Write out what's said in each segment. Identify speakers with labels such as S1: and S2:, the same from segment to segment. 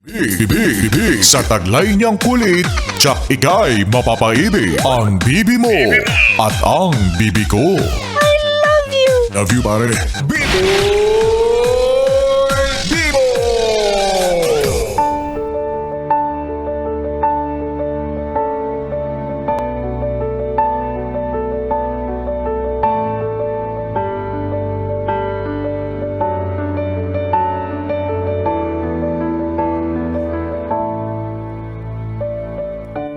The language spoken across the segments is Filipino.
S1: Bibig sa taglay niyang kulit, tsak ika'y mapapaibig. Ang bibi mo at ang bibi ko.
S2: I love you!
S1: Love you, pare. Biboy Bibo!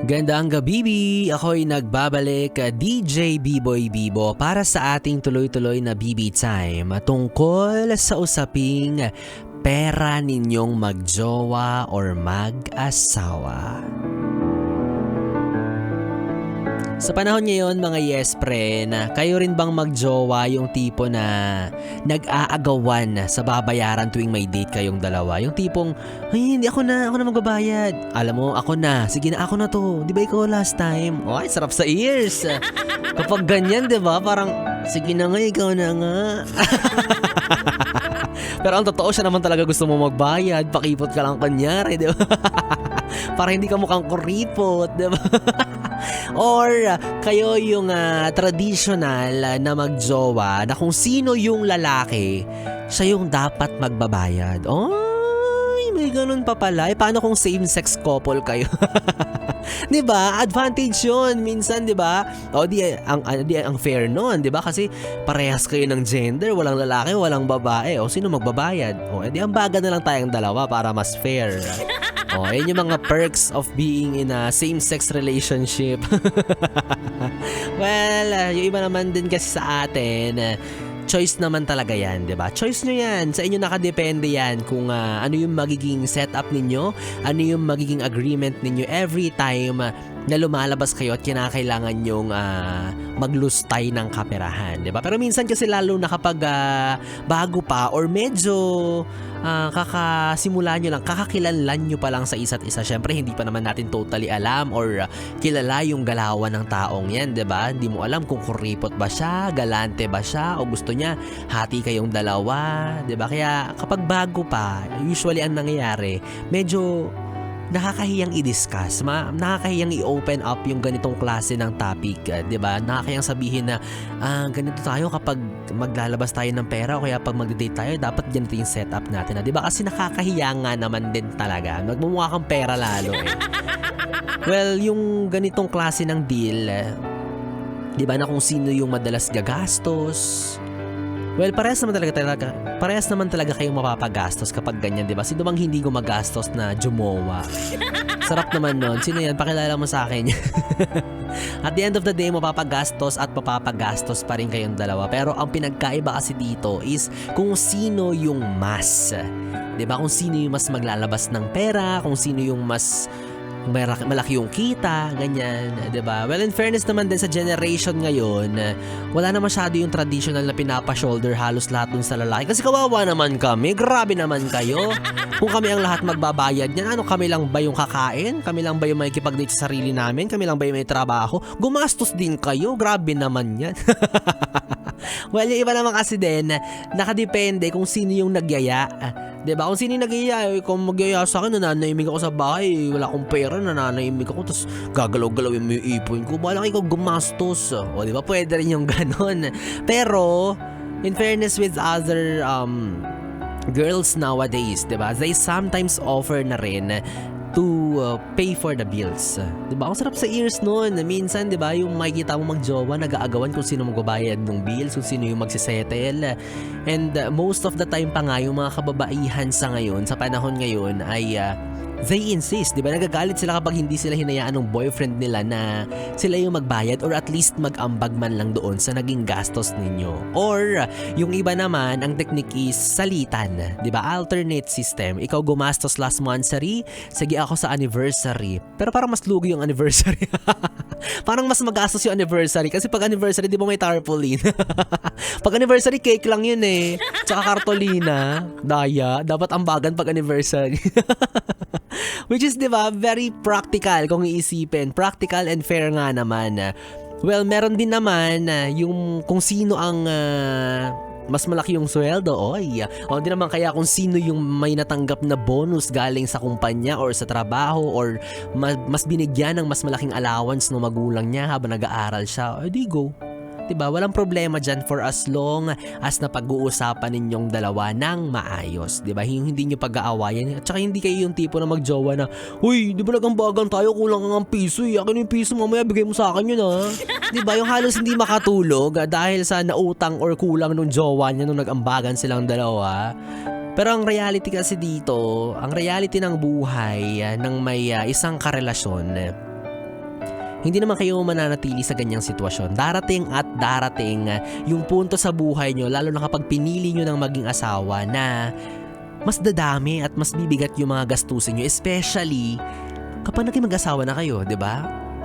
S3: Gandang gabi, ako'y nagbabalik, DJ B-Boy Bibo para sa ating tuloy-tuloy na BB Time tungkol sa usaping pera ninyong magjowa or mag-asawa. Sa panahon ngayon mga yes pre, na kayo rin bang magjowa yung tipo na nag-aagawan sa babayaran tuwing may date kayong dalawa? Yung tipong, ay hindi ako na magbabayad. Alam mo, ako na. Sige na, ako na to. Di ba ikaw last time? Oh, ay, sarap sa ears. Kapag ganyan, di ba? Parang, sige na nga, ikaw na nga. Pero ang totoo, siya naman talaga gusto mo magbayad. Pakipot ka lang kanyari, di ba? Para hindi ka mukhang kuripot, di ba? Or kayo yung traditional na magjowa na kung sino yung lalaki, siya yung dapat magbabayad. Ay, may ganun pa pala. Paano kung same-sex couple kayo? 'Di ba? Advantage 'yon minsan, 'di ba? O di ang fair noon, 'di ba? Kasi parehas kayo ng gender, walang lalaki, walang babae. O sino magbabayad? O edi ambagan na lang tayong dalawa para mas fair. Oh, ayun yung mga perks of being in a same-sex relationship. Well, yung iba naman din kasi sa atin, choice naman talaga yan, 'di ba? Choice nyo yan. Sa inyo nakadepende yan kung ano yung magiging setup ninyo, ano yung magiging agreement ninyo every time na lumalabas kayo at kinakailangan yung maglustay ng kaperahan, 'di ba? Pero minsan kasi lalo na kapag bago pa or medyo kakasimula nyo lang, kakakilanlan nyo pa lang sa isa't isa. Syempre, hindi pa naman natin totally alam or kilala yung galawan ng taong yan, 'di ba? Hindi mo alam kung kuripot ba siya, galante ba siya, o gusto niya hati kayong dalawa, 'di ba? Kaya kapag bago pa, usually ang nangyayari, medyo nakakahiyang i-discuss, nakakahiyang i-open up yung ganitong klase ng topic, 'di ba? Nakakahiyang sabihin na ganito tayo kapag maglalabas tayo ng pera o kaya pag magde-date tayo, dapat ganito yung setup natin, 'di ba? Kasi nakakahiya nga naman din talaga. Nagmumukha kang pera lalo eh. Well, yung ganitong klase ng deal, 'di ba, na kung sino yung madalas gagastos. Well, parehas naman talaga kayong mapapagastos kapag ganyan, 'di ba? Sino bang hindi gumagastos na jumowa? Sarap naman nun. Sino yan? Pakilala mo sa akin. At the end of the day, mapapagastos at mapapagastos pa rin kayong dalawa. Pero ang pinagkaiba kasi dito is kung sino yung mas. 'Di ba? Kung sino yung mas maglalabas ng pera, kung sino yung mas malaki yung kita, ganyan, 'di ba? Well, in fairness naman din sa generation ngayon, wala na masyado yung traditional na pinapa-shoulder halos lahat dun sa lalaki. Kasi kawawa naman kami, grabe naman kayo. Kung kami ang lahat magbabayad niyan, ano, kami lang ba yung kakain? Kami lang ba yung makikipag-date sa sarili namin? Kami lang ba yung may trabaho? Gumastos din kayo, grabe naman yan. Well, yung iba naman kasi din, nakadepende kung sino yung nagyaya. 'Di ba? Kung sino yung nagyaya, kung magyaya sa akin, nananahimik ako sa bahay, wala akong pera, nananahimik ako, tapos gagalaw-galawin mo yung ipon ko, balang ikaw gumastos. O, 'di ba? Pwede rin yung ganon. Pero, in fairness with other girls nowadays, 'di ba? They sometimes offer na rin to pay for the bills. 'Di ba? Ang sarap sa ears noon. Minsan, 'di ba, yung makikita mo magjowa, nag-aagawan kung sino magbabayad ng bills, kung sino yung magsisettle. And most of the time pa nga yung mga kababaihan sa ngayon, sa panahon ngayon ay they insist, 'di ba? Nagagalit sila kapag hindi sila hinayaan ng boyfriend nila na sila yung magbayad or at least mag-ambag man lang doon sa naging gastos ninyo. Or yung iba naman, ang technique is salitan, 'di ba? Alternate system. Ikaw gumastos last monthsary, sige ako sa anniversary. Pero parang mas lugi yung anniversary. Parang mas magastos yung anniversary kasi pag anniversary, 'di ba, may tarpaulin? Pag anniversary, cake lang yun eh. Tsaka kartolina, daya. Dapat ambagan pag anniversary. Which is, 'di ba, very practical kung iisipin. Practical and fair nga naman. Well, meron din naman yung kung sino ang mas malaki yung sweldo, oy. O hindi naman kaya kung sino yung may natanggap na bonus galing sa kumpanya or sa trabaho or mas binigyan ng mas malaking allowance ng magulang niya habang nag-aaral siya, di go. Diba? Walang problema dyan for as long as na pag-uusapan ninyong dalawa ng maayos. Diba? Hindi nyo pag-aawayan. At saka hindi kayo yung tipo na magjowa na, uy, di ba nagambagan tayo? Kulang ka ng piso. Akin yung piso, mamaya bigay mo sa akin yun ha. Diba? Yung halos hindi makatulog dahil sa nautang or kulang nung jowa niya nung nag-ambagan silang dalawa. Pero ang reality kasi dito, ang reality ng buhay ng may isang karelasyon, hindi naman kayo mananatili sa ganyang sitwasyon. Darating at darating yung punto sa buhay nyo, lalo na kapag pinili nyo ng maging asawa na mas dadami at mas bibigat yung mga gastusin nyo. Especially kapag naging mag-asawa na kayo, di ba?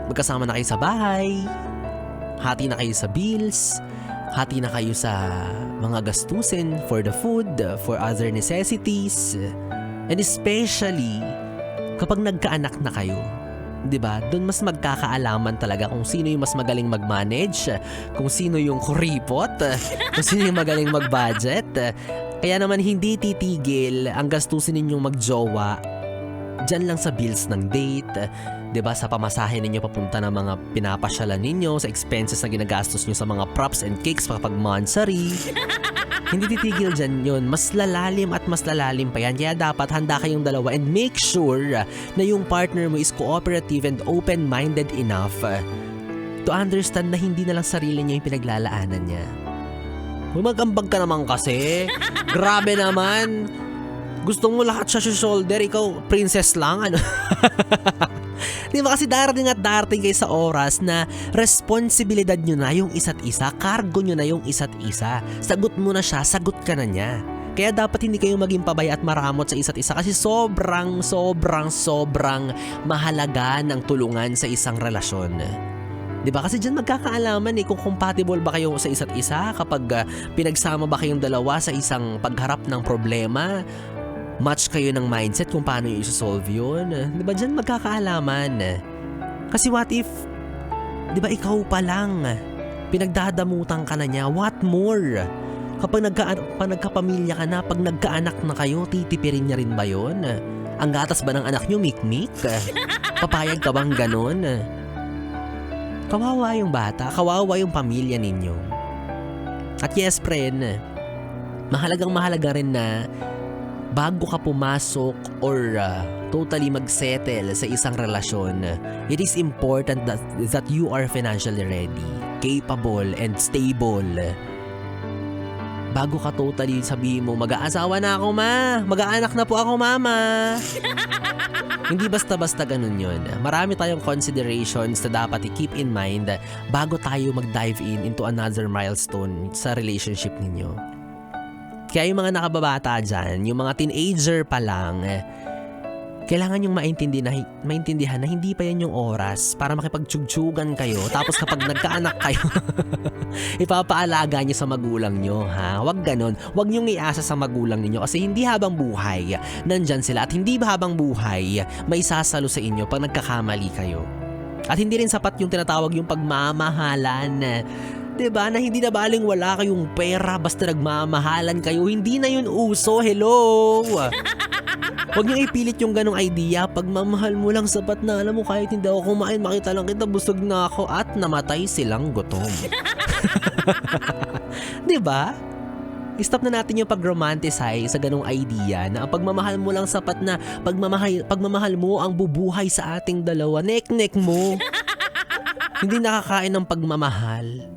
S3: Magkasama na kayo sa bahay, hati na kayo sa bills, hati na kayo sa mga gastusin for the food, for other necessities. And especially kapag nagkaanak na kayo. 'Di ba? Doon mas magkakaalaman talaga kung sino yung mas magaling mag-manage, kung sino yung kuripot, kung sino yung magaling mag-budget. Kaya naman hindi titigil ang gastusin ninyong magjowa diyan lang sa bills ng date, 'di ba? Sa pamasahe ninyo papunta ng mga pinapasyalan ninyo, sa expenses na ginagastos niyo sa mga props and cakes kapag monthsary. Hindi titigil dyan yun. Mas lalalim at mas lalalim pa yan. Kaya dapat handa kayong dalawa and make sure na yung partner mo is cooperative and open-minded enough to understand na hindi na lang sarili niya yung pinaglalaanan niya. Mag-ambag ka naman kasi. Grabe naman. Gusto mo lahat siya sa shoulder, ikaw princess lang, ano? Di ba kasi darating at darating kayo sa oras na responsibilidad nyo na yung isa't isa, cargo nyo na yung isa't isa. Sagot mo na siya, sagot ka na niya. Kaya dapat hindi kayo maging pabaya at maramot sa isa't isa kasi sobrang mahalaga ng tulungan sa isang relasyon. Diba? Kasi dyan magkakaalaman kung compatible ba kayo sa isa't isa kapag pinagsama ba kayong dalawa sa isang pagharap ng problema. Match kayo ng mindset kung paano yung isosolve yun. Diba dyan magkakaalaman? Kasi what if, diba ikaw pa lang, pinagdadamutan ka na niya, what more? Kapag nagkapamilya ka na, pag nagkaanak na kayo, titipirin niya rin ba yun? Ang gatas ba ng anak nyo, mikmik? Papayag ka bang ganon? Kawawa yung bata, kawawa yung pamilya ninyo. At yes, friend, mahalaga rin na bago ka pumasok or totally magsettle sa isang relasyon, it is important that you are financially ready, capable, and stable. Bago ka totally sabihin mo, mag-aasawa na ako ma, mag-aanak na po ako mama. Hindi basta-basta ganun yun. Marami tayong considerations na dapat i-keep in mind bago tayo mag-dive into another milestone sa relationship ninyo. Kaya yung mga nakababata dyan, yung mga teenager pa lang, kailangan yung maintindihan na hindi pa yan yung oras para makipagtsugyugan kayo. Tapos kapag nagkaanak kayo, ipapaalaga nyo sa magulang nyo, ha? Huwag ganon. Huwag nyong iasa sa magulang ninyo kasi hindi habang buhay nandyan sila at hindi habang buhay may sasalo sa inyo pag nagkakamali kayo. At hindi rin sapat yung tinatawag yung pagmamahalan. Diba? Na hindi na baling wala kayong pera basta nagmamahalan kayo. Hindi na yun uso. Hello! Huwag niyong ipilit yung ganong idea. Pagmamahal mo lang sapat na alam mo kahit hindi ako kumain, makita lang kita, busog na ako at namatay silang gutom. Diba? I-stop na natin yung pag-romanticize sa ganong idea na ang pagmamahal mo lang sapat na pagmamahal mo ang bubuhay sa ating dalawa. Nek-nek mo. Hindi nakakain ng pagmamahal.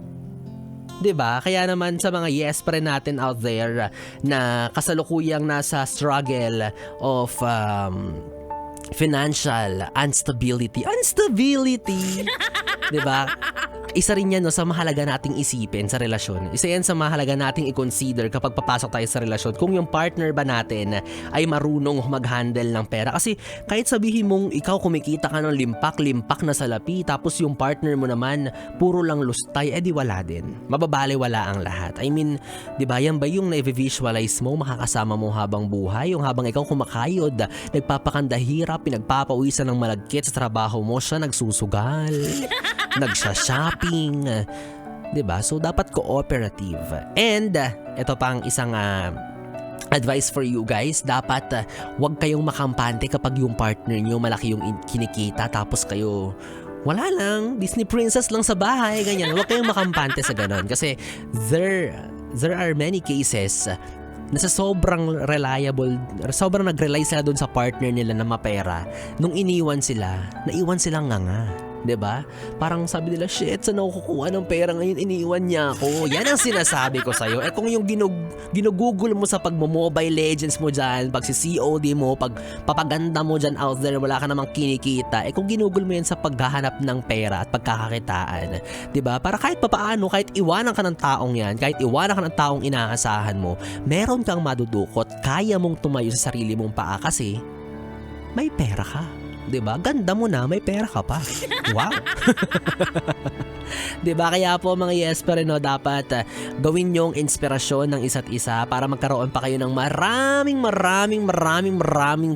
S3: 'Di ba? Kaya naman sa mga yes pa rin natin out there na kasalukuyang nasa struggle of financial instability. 'Di ba? Isa rin yan sa mahalaga nating isipin sa relasyon. Isa yan sa mahalaga nating i-consider kapag papasok tayo sa relasyon. Kung yung partner ba natin ay marunong mag-handle ng pera. Kasi kahit sabihin mong ikaw kumikita ka ng limpak-limpak na salapi tapos yung partner mo naman puro lang lustay, edi wala din. Mababaliwala ang lahat. I mean, di ba yan ba yung na-visualize mo, makakasama mo habang buhay? Yung habang ikaw kumakayod, nagpapakanda hirap, pinagpapawisan ng malagkit sa trabaho mo, siya nagsusugal. Nagsha-shopping. 'Di ba? So dapat cooperative. And ito pang isang advice for you guys, dapat wag kayong makampante kapag yung partner nyo malaki yung kinikita tapos kayo wala lang, Disney princess lang sa bahay, ganyan. Huwag kayong makampante sa ganon kasi there are many cases na sa sobrang nag-rely sila doon sa partner nila na mapera, nung iniwan sila, naiwan silang nga. 'Di ba? Parang sabi nila, shit, saan ako kukuha ng pera ngayon? Iniwan niya ako. Yan ang sinasabi ko sa'yo. Kung yung ginugugol mo sa pag-mobile legends mo dyan, pag si COD mo, pag papaganda mo dyan out there, wala ka namang kinikita. Kung ginugol mo yan sa paghahanap ng pera at pagkakakitaan, 'di ba? Para kahit papaano, kahit iwanan ka ng taong yan, kahit iwanan ka ng taong inaasahan mo, meron kang madudukot, kaya mong tumayo sa sarili mong paa kasi may pera ka. 'Di ba? Ganda mo na, may pera ka pa. Wow. 'Di ba? Kaya po mga Yesper, dapat gawin niyo ang inspirasyon ng isa't isa para magkaroon pa kayo ng maraming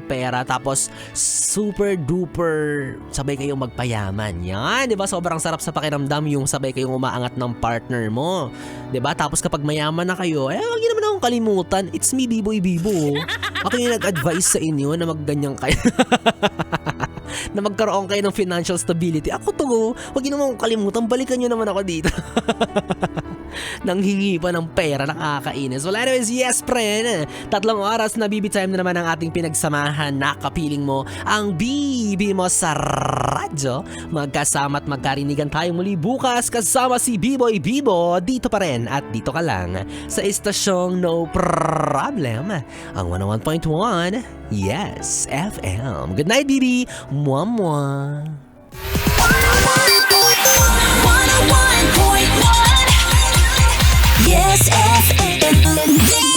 S3: pera, tapos super duper sabay kayong magpayaman. Yan, 'di ba? Sobrang sarap sa pakiramdam yung sabay kayong umaangat ng partner mo. 'Di ba? Tapos kapag mayaman na kayo, wag niyo naman akong kalimutan. It's me, Biboy Bibo. Ako yung nag-advise sa inyo na magganyan kayo. Na magkaroon kayo ng financial stability. Ako to, huwag niyo naman kalimutan, balikan niyo naman ako dito. Nang hingi pa ng pera, nakakainis. Well anyways, yes friend, 3 oras na BB time na naman ang ating pinagsamahan. Nakapiling mo ang BB mo sa radyo. Magkasama at magkarinigan tayo muli bukas kasama si Biboy Bibo. Dito pa rin at dito ka lang sa istasyong No Problem, ang 101.1 Yes FM. Good night, BB. Mwah mwah.
S2: 101.1 Yes FM.